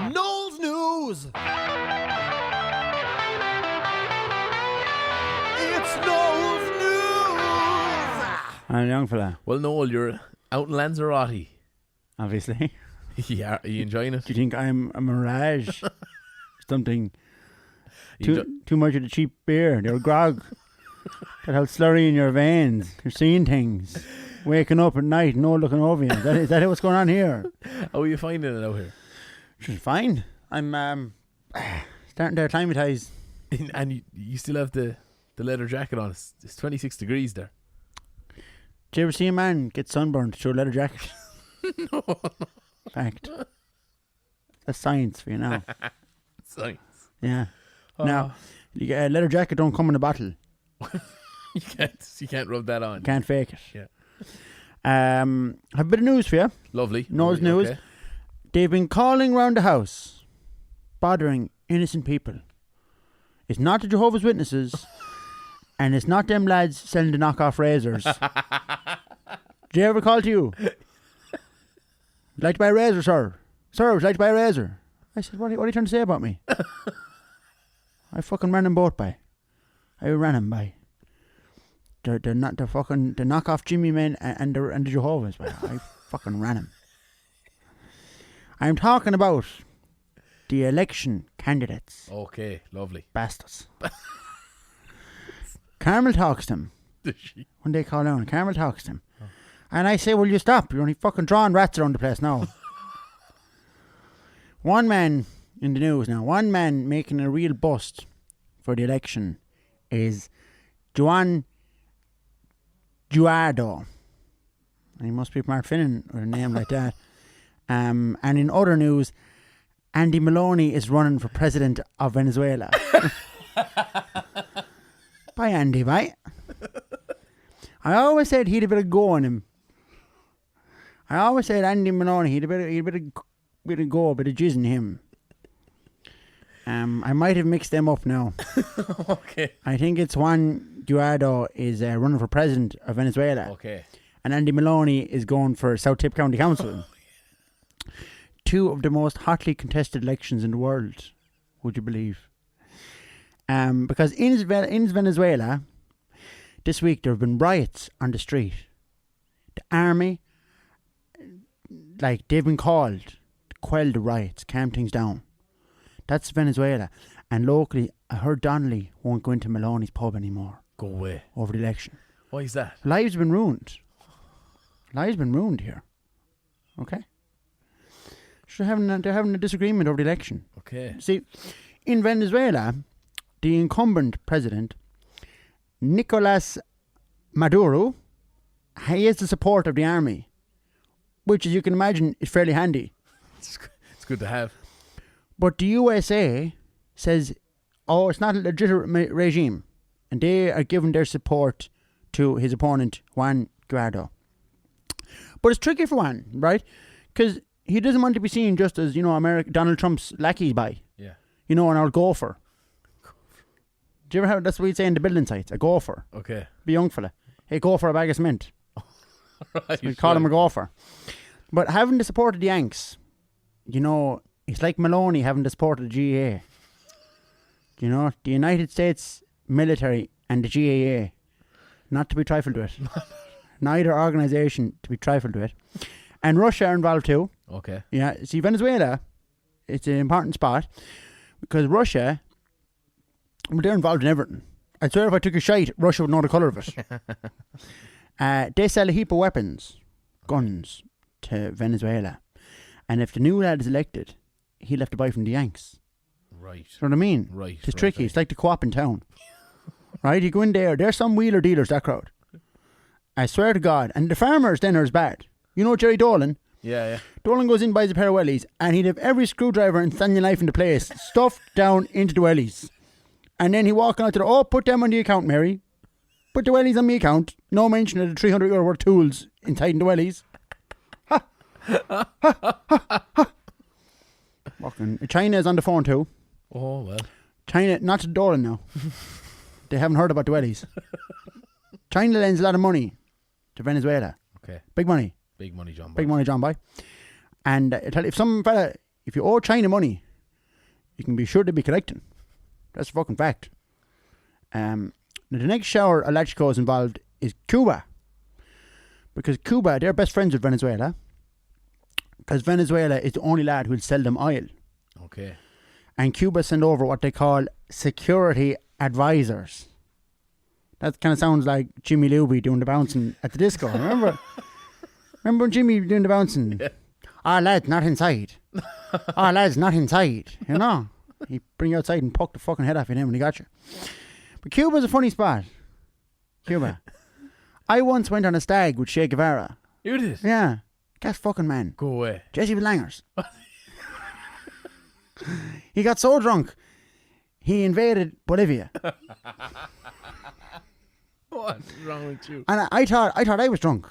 Noel's News! It's Noel's News! I'm a young fella, Well, Noel, you're out in Lanzarote. obviously. Yeah, are you enjoying it? Do you think I'm a mirage? Something. Too much of the cheap beer. You're grog. That how slurry in your veins. You're seeing things. Waking up at night, no looking over you. Is that what's going on here? How are you finding it out here? Just fine. I'm starting to acclimatise. And you still have the leather jacket on. It's 26 degrees there. Did you ever see a man get sunburned through a leather jacket? No. Fact. That's science for you now. Science. Yeah. Oh. Now, you get a leather jacket don't come in a bottle. You can't rub that on. Can't fake it. Yeah. Have a bit of news for you. Lovely. Noel's news. Okay. They've been calling round the house, bothering innocent people. It's not the Jehovah's Witnesses, and it's not them lads selling the knockoff razors. Did you ever call to you? Would like to buy a razor, sir? Sir, would you like to buy a razor? I said, what are you trying to say about me? I fucking ran them both by. I ran them by. They're not the knockoff Jimmy men and the Jehovah's. But I fucking ran them. I'm talking about the election candidates. Okay, lovely. Bastards. Carmel talks to him. Does she? When they call down, Carmel talks to him. Oh. And I say, will you stop? You're only fucking drawing rats around the place now. One man in the news now, one man making a real bust for the election is Juan Guaido. He must be Mark Finnan with a name like that. And in other news, Andy Maloney is running for president of Venezuela. Bye, Andy, bye. I always said he'd a bit of go on him. I always said Andy Maloney, he'd a bit of go, a bit of jizz in him. I might have mixed them up now. Okay. I think it's Juan Guaido is running for president of Venezuela. Okay. And Andy Maloney is going for South Tip County Council. Two of the most hotly contested elections in the world, would you believe? Because in Venezuela, this week there have been riots on the street. The army, they've been called to quell the riots, calm things down. That's Venezuela. And locally, I heard Donnelly won't go into Maloney's pub anymore. Go away. Over the election. Why is that? Lives have been ruined. Lives have been ruined here. Okay? So they're having a disagreement over the election. Okay. See, in Venezuela, the incumbent president, Nicolas Maduro, he has the support of the army, which, as you can imagine, is fairly handy. It's good to have. But the USA says, oh, it's not a legitimate regime, and they are giving their support to his opponent, Juan Guaido. But it's tricky for Juan, right? Because he doesn't want to be seen just as, Donald Trump's lackey by. Yeah. An old gopher. Do you ever have, that's what you'd say in the building sites, a gopher. Okay. Be a young fella. Hey, go for a bag of cement. Right. We call him a gopher. But having the support of the Yanks, it's like Maloney having the support of the GAA. The United States military and the GAA, not to be trifled with. Neither organisation to be trifled with. And Russia are involved too. Okay. Yeah, see, Venezuela, it's an important spot because Russia, they're involved in everything. I swear if I took a shite, Russia would know the colour of it. They sell a heap of weapons, guns, to Venezuela. And if the new lad is elected, he'll have to buy from the Yanks. Right. You know what I mean? Right. It's tricky. It's like the co-op in town. Right? You go in there, there's some wheeler dealers, that crowd. I swear to God. And the farmers then are as bad. Jerry Dolan? Yeah. Dolan goes in, buys a pair of wellies, and he'd have every screwdriver and standing knife in the place stuffed down into the wellies. And then he walk out to the, put them on the account, Mary. Put the wellies on me account. No mention of the €300 worth tools inside in the wellies. Ha! Ha! Ha! Ha! Ha! Fucking China is on the phone too. Oh, well. China, not to Dolan now. They haven't heard about the wellies. China lends a lot of money to Venezuela. Okay. Big money. Big money, John Boy. Big money, John Boy. And if some fella, if you owe China money, you can be sure to be collecting. That's a fucking fact. Now the next shower Alachiko is involved is Cuba. Because Cuba, they're best friends with Venezuela. Because Venezuela is the only lad who'll sell them oil. Okay. And Cuba send over what they call security advisors. That kind of sounds like Jimmy Luby doing the bouncing at the disco. Remember when Jimmy doing the bouncing? Yeah. Our lad's not inside. Our lad's not inside. You know? He'd bring you outside and poke the fucking head off you then when he got you. But Cuba's a funny spot. Cuba. I once went on a stag with Che Guevara. You did? Yeah. Gas fucking man. Go away. Jesse Belangers. He got so drunk, he invaded Bolivia. What's wrong with you? And I thought I was drunk.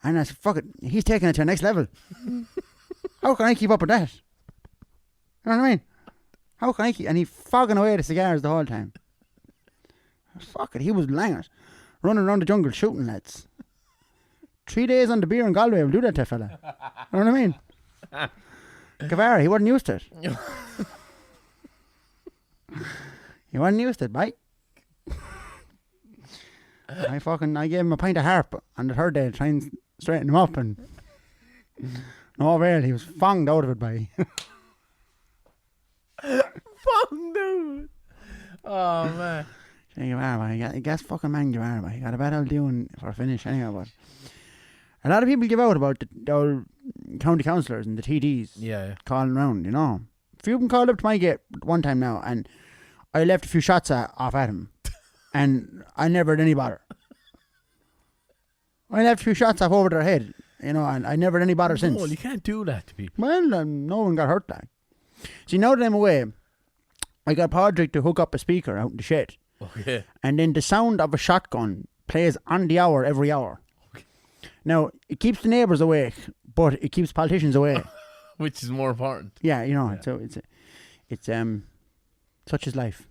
And I said, fuck it, he's taking it to the next level. How can I keep up with that? You know what I mean? How can I keep... And he fogging away the cigars the whole time. Fuck it, he was langers. Running around the jungle shooting lads. 3 days on the beer in Galway will do that to a fella. You know what I mean? Guevara, he wasn't used to it. He wasn't used to it, mate. I gave him a pint of harp on the third day to try and straighten him up, and no avail, he was fonged out of it by. Fonged out. Oh man. Guevara, he gas fucking man Guevara, he got a bad old doing for a finish anyway, but a lot of people give out about the old county councillors and the TDs calling around, you know. A few of them called up to my gate one time now, and I left a few shots off at him, and I never had any bother. I left a few shots off over their head, you know, and I never had any bother since. Well, you can't do that to people. Well, no one got hurt, like. See, now that I'm away, I got Padraig to hook up a speaker out in the shed. Okay. And then the sound of a shotgun plays on the hour every hour. Okay. Now, it keeps the neighbours awake, but it keeps politicians away. Which is more important. Yeah, you know, Yeah. so it's such is life.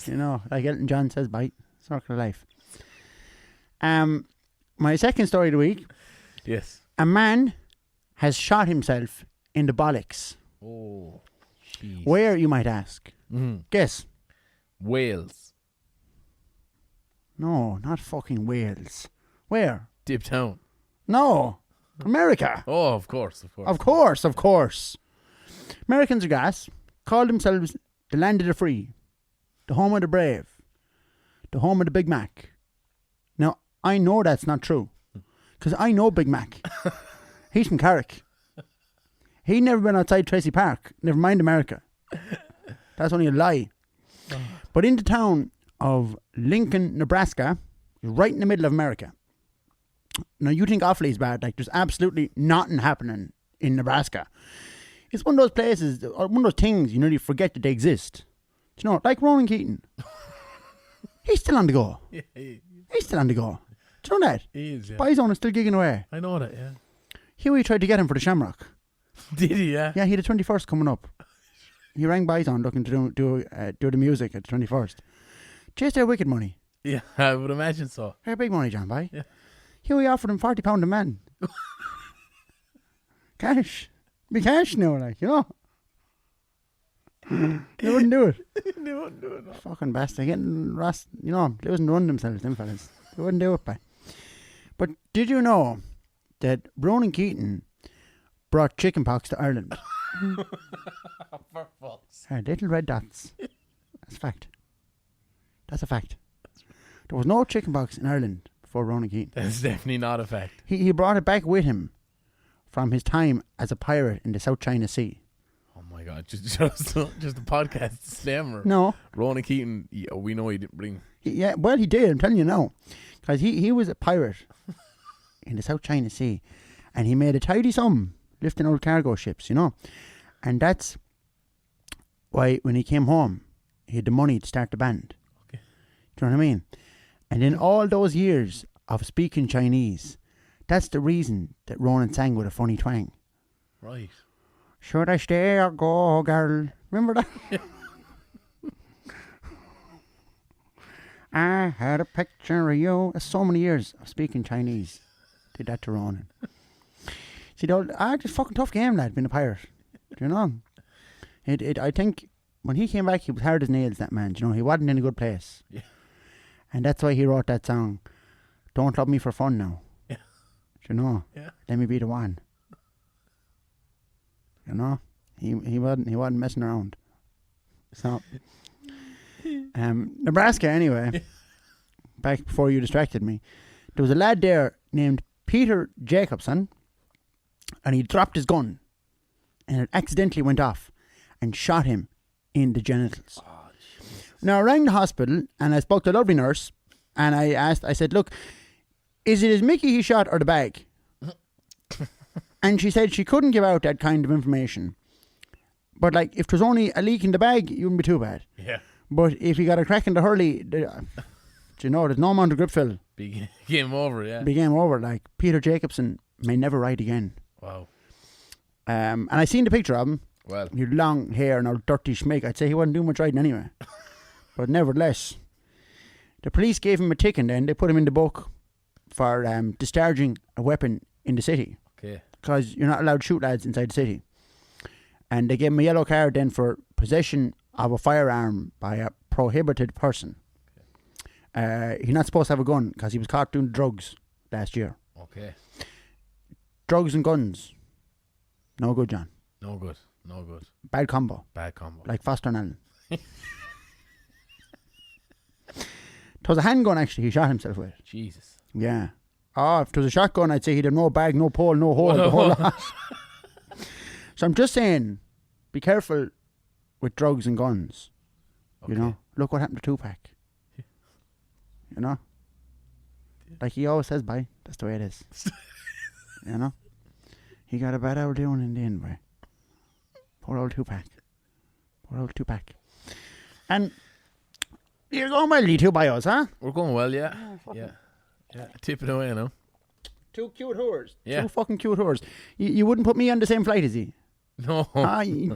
You know, like Elton John says, bite, circle of life. My second story of the week. Yes. A man has shot himself in the bollocks. Oh, jeez. Where, you might ask? Guess. Wales. No, not fucking Wales. Where? Deep Town. No, America. Oh, of course. Of course. Americans are gas. Call themselves the land of the free, the home of the brave, the home of the Big Mac. Now, I know that's not true, because I know Big Mac. He's from Carrick. He'd never been outside Tracy Park. Never mind America. That's only a lie. But in the town of Lincoln, Nebraska, right in the middle of America. Now, you think Offaly's bad. Like, there's absolutely nothing happening in Nebraska. It's one of those places, or one of those things you nearly forget that they exist. Do you know, like Ronan Keating. He's still on the go. Yeah, He's still on the go. Do you know that? he is, yeah. Byzone is still gigging away. I know that, yeah. Huey tried to get him for the Shamrock. Did he, yeah? Yeah, he had the 21st coming up. He rang Byzone looking to do the music at the 21st. Chase their wicked money. Yeah, I would imagine so. They're big money, John Boy. Yeah. Huey offered him £40 a man. Cash. Be cash now, like, you know. They wouldn't do it. They wouldn't do it, no. Fucking bastard. Getting rust, you know, they wasn't run themselves, them fellas. They wouldn't do it, but did you know that Ronan Keating brought chickenpox to Ireland? For fuck's Little red dots. That's a fact. That's a fact. There was no chickenpox in Ireland before Ronan Keating. That's definitely not a fact. He brought it back with him from his time as a pirate in the South China Sea. Oh my god, just a podcast disclaimer. No. Ronan Keating, yeah, we know he didn't bring. He did, I'm telling you now. Because he was a pirate in the South China Sea. And he made a tidy sum lifting old cargo ships, you know. And that's why when he came home, he had the money to start the band. Okay. Do you know what I mean? And in all those years of speaking Chinese, that's the reason that Ronan sang with a funny twang. Right. Should I stay or go, girl? Remember that? Yeah. I had a picture of you. That's so many years of speaking Chinese. Did that to Ronan. See, just fucking tough game, lad, being a pirate. You know? I think when he came back, he was hard as nails, that man. You know, he wasn't in a good place. Yeah. And that's why he wrote that song, Don't Love Me for Fun Now. Yeah. You know? Yeah. Let me be the one. You know? He wasn't messing around. So, Nebraska anyway, back before you distracted me, there was a lad there named Peter Jacobson, and he dropped his gun, and it accidentally went off and shot him in the genitals. Oh, now I rang the hospital, and I spoke to a lovely nurse, and I said, look, is it his Mickey he shot or the bag? And she said she couldn't give out that kind of information. But like, if there's only a leak in the bag, it wouldn't be too bad. Yeah. But if you got a crack in the hurley, do you know, there's no amount of grip fill. Be game over, yeah. Be game over. Like, Peter Jacobson may never ride again. Wow. And I seen the picture of him. Well. He had long hair and a dirty schmick. I'd say he wasn't doing much riding anyway. But nevertheless, the police gave him a ticket, and then they put him in the book for discharging a weapon in the city. Okay. Because you're not allowed to shoot lads inside the city. And they gave him a yellow card then for possession of a firearm by a prohibited person. Okay. He's not supposed to have a gun because he was caught doing drugs last year. Okay. Drugs and guns. No good, John. No good. No good. Bad combo. Bad combo. Like Foster and Allen. It was a handgun, actually, he shot himself with. Jesus. Yeah. Oh, if it was a shotgun, I'd say he'd have no bag, no pole, no hole, the whole lot. So I'm just saying, be careful with drugs and guns. Okay. You know, look what happened to Tupac. Yeah. You know? Yeah. Like he always says, bye. That's the way it is. You know? He got a bad hour doing in the end, boy. Poor old Tupac. Poor old Tupac. And you're going well, you two bios, huh? We're going well, yeah. Yeah. Yeah. Tipping away now. Two cute whores. Yeah. Two fucking cute whores. You wouldn't put me on the same flight as he. No.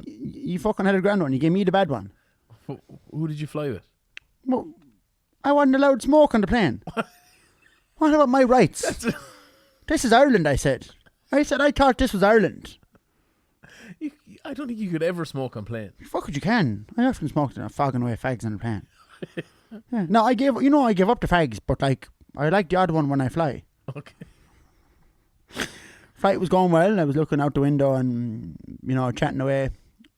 You fucking had a grand one. You gave me the bad one. Who did you fly with? Well, I wasn't allowed to smoke on the plane. What about my rights? This is Ireland, I said. I thought this was Ireland. I don't think you could ever smoke on plane. Fuck it, you can. I often smoked fogging away fags on the plane. Yeah. No, I give up the fags, but like, I like the odd one when I fly. Okay. Flight was going well. I was looking out the window and, you know, chatting away.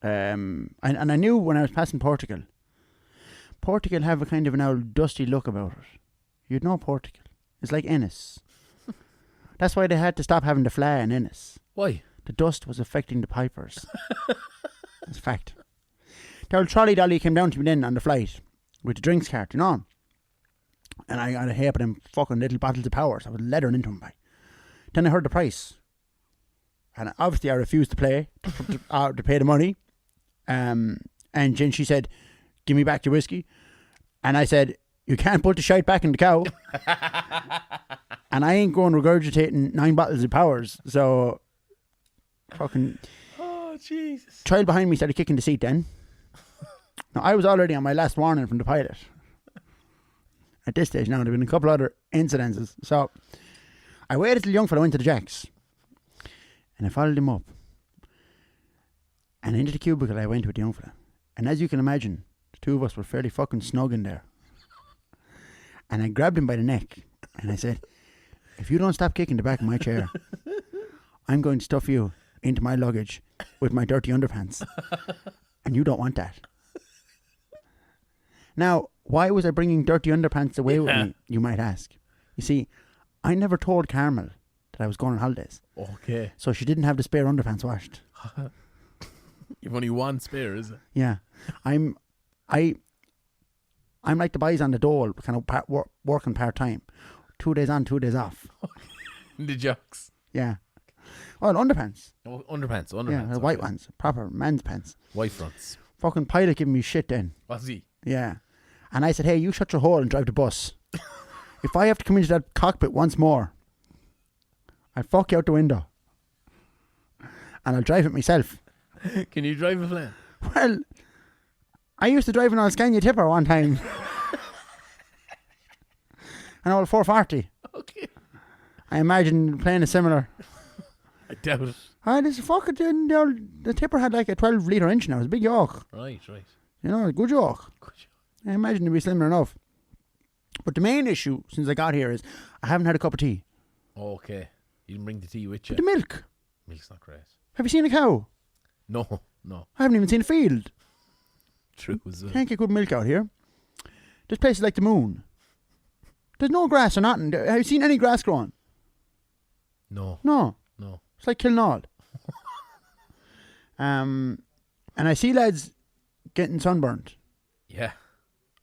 And I knew when I was passing Portugal have a kind of an old dusty look about it. You'd know Portugal. It's like Ennis. That's why they had to stop having the fly in Ennis. Why? The dust was affecting the pipers. That's a fact. The old trolley dolly came down to me then on the flight with the drinks cart, you know. And I got a heap of them fucking little bottles of Powers. I was leathering into them by. Then I heard the price. And obviously I refused to pay the money. And then she said, give me back your whiskey. And I said, you can't put the shite back in the cow. And I ain't going regurgitating 9 bottles of Powers. So, fucking... Oh, Jesus. Child behind me started kicking the seat then. Now, I was already on my last warning from the pilot. At this stage now, there have been a couple other incidences. So, I waited till the young fella went to the jacks. And I followed him up. And into the cubicle I went with the young fella. And as you can imagine, the two of us were fairly fucking snug in there. And I grabbed him by the neck. And I said, if you don't stop kicking the back of my chair, I'm going to stuff you into my luggage with my dirty underpants. And you don't want that. Now, why was I bringing dirty underpants away with me, you might ask? You see, I never told Carmel that I was going on holidays. Okay. So she didn't have the spare underpants washed. You've only one spare, is it? Yeah. I'm like the boys on the dole, kind of working part-time. 2 days on, 2 days off. The jocks. Yeah. Well, underpants. Oh, underpants. Yeah, white ones. Proper man's pants. White fronts. Fucking pilot giving me shit then. Was he? Yeah. And I said, hey, you shut your hole and drive the bus. If I have to come into that cockpit once more, I'll fuck you out the window. And I'll drive it myself. Can you drive a plane? Well, I used to drive an old Scania Tipper one time. An old 440. Okay. I imagine playing a similar. I doubt it. This fucking the tipper had like a 12-litre engine. It was a big yoke. Right. You know, a good yoke. I imagine it'd be similar enough. But the main issue since I got here is I haven't had a cup of tea. Okay. You didn't bring the tea with you. But the milk. Milk's not great. Have you seen a cow? No. I haven't even seen a field. True as well. Can't get good milk out here. This place is like the moon. There's no grass or nothing. Have you seen any grass growing? No. It's like Kilnall. And I see lads getting sunburnt. Yeah.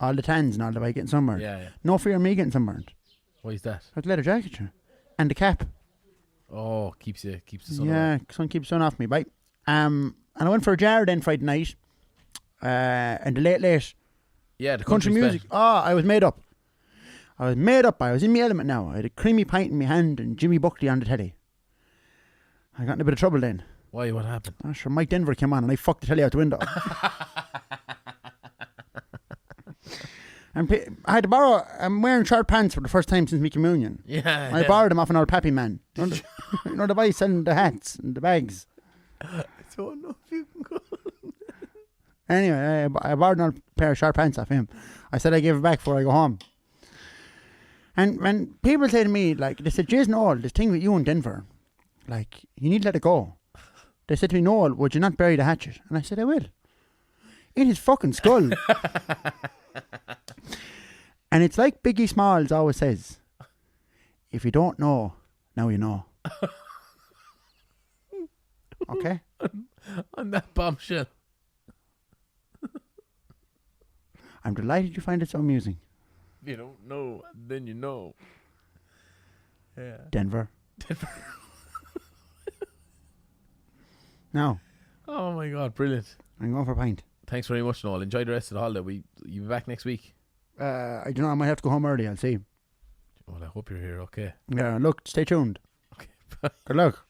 All the tans and all the way getting sunburnt. Yeah. No fear of me getting sunburnt. Why is that? I've leather jacket, sure. And the cap. Oh, keeps the sun Yeah, away. sun keeps sun off me, bye. And I went for a jar then Friday night. And the late. Yeah, the Country music. best. Oh, I was made up. I was in my element now. I had a creamy pint in my hand and Jimmy Buckley on the telly. I got in a bit of trouble then. Why? What happened? Oh, sure, Mike Denver came on and I fucked the telly out the window. And I had to borrow. I'm wearing short pants for the first time since my communion. Yeah. I borrowed them off an old pappy man. You know the boy selling the hats and the bags. I don't know if you can go. Anyway, I borrowed an old pair of short pants off him. I said I give it back before I go home. And when people say to me, like, they said, Jason Noel, this thing with you in Denver, like, you need to let it go. They said to me, Noel, would you not bury the hatchet? And I said, I will. In his fucking skull. And it's like Biggie Smalls always says, if you don't know, now you know. Okay? On that bombshell. I'm delighted you find it so amusing. You don't know, then you know. Yeah. Denver. Now, Oh my God, brilliant. I'm going for a pint. Thanks very much, Noel. Enjoy the rest of the holiday. You be back next week? I don't know, I might have to go home early, I'll see. Well, I hope you're here, okay. Yeah, look, stay tuned. Okay, bye. Good luck.